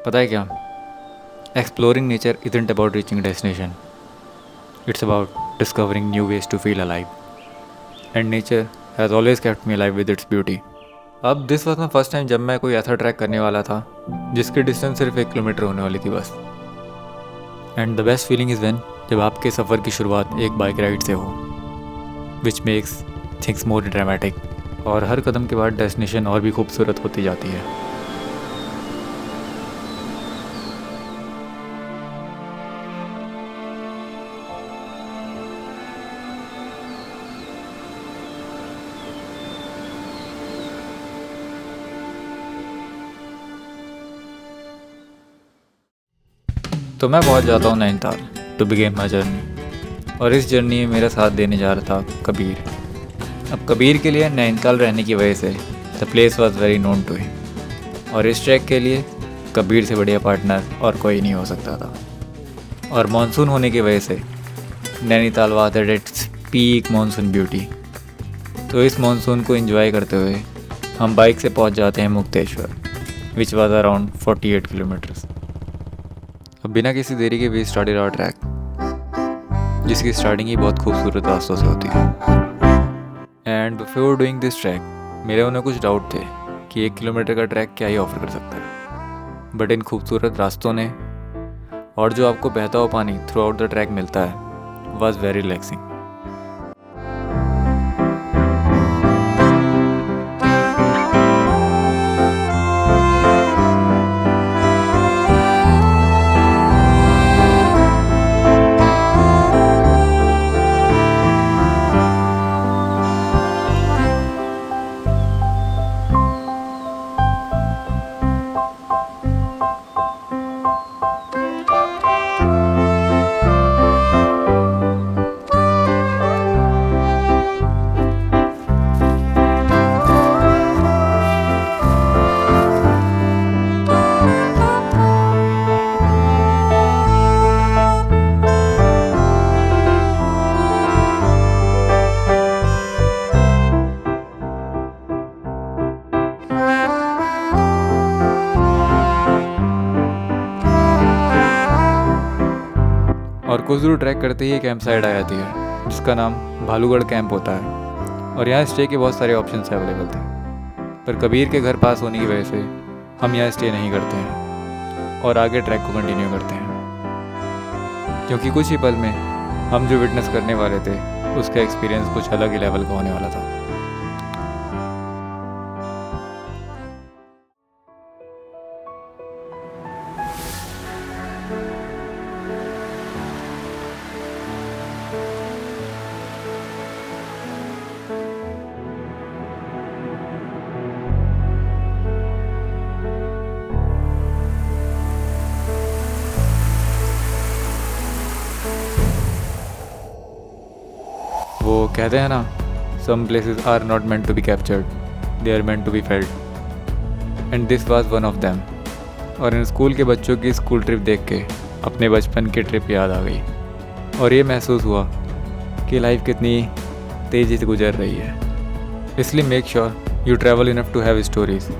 पता है क्या, exploring nature isn't about reaching a destination. It's about discovering new ways to feel alive. And nature has always kept me alive with its beauty. अब this was my first time जब मैं कोई ऐसा track करने वाला था जिसकी distance सिर्फ 1 किलोमीटर होने वाली थी बस। And the best feeling is when जब आपके सफ़र की शुरुआत एक बाइक राइड से हो, which makes things more dramatic, और हर कदम के बाद डेस्टिनेशन और भी खूबसूरत होती जाती है। तो मैं पहुंच जाता हूँ Nainital to begin my journey, और इस जर्नी में मेरा साथ देने जा रहा था कबीर। अब कबीर के लिए नैनीताल रहने की वजह से the place was very known to him, और इस ट्रैक के लिए कबीर से बढ़िया पार्टनर और कोई नहीं हो सकता था। और मानसून होने की वजह से Nainital was at its peak monsoon beauty. तो इस मानसून को एंजॉय करते हुए हम बाइक से पहुंच जाते हैं Mukteshwar, which was around 48 kilometres. अब बिना किसी देरी के वी स्टार्टेड आवर ट्रैक, जिसकी स्टार्टिंग ही बहुत खूबसूरत रास्तों से होती है। And before doing this track मेरे उन्हें कुछ डाउट थे कि 1 किलोमीटर का ट्रैक क्या ही ऑफर कर सकता है, बट इन खूबसूरत रास्तों ने और जो आपको बहता हुआ पानी थ्रू आउट द ट्रैक मिलता है वॉज वेरी रिलैक्सिंग। और कुछ दूर ट्रैक करते ही एक कैंप साइट आ जाती है जिसका नाम भालूगढ़ कैंप होता है, और यहाँ स्टे के बहुत सारे ऑप्शंस अवेलेबल थे। पर कबीर के घर पास होने की वजह से हम यहाँ स्टे नहीं करते हैं और आगे ट्रैक को कंटिन्यू करते हैं, क्योंकि कुछ ही पल में हम जो विटनेस करने वाले थे उसका एक्सपीरियंस कुछ अलग ही लेवल का होने वाला था। वो कहते हैं ना, some places are not meant to be captured, they are meant to be felt, and this was one of them. और इन स्कूल के बच्चों की स्कूल ट्रिप देख के अपने बचपन की ट्रिप याद आ गई, और ये महसूस हुआ कि लाइफ कितनी तेज़ी से गुजर रही है। इसलिए make sure you travel enough to have stories,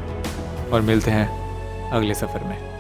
और मिलते हैं अगले सफ़र में।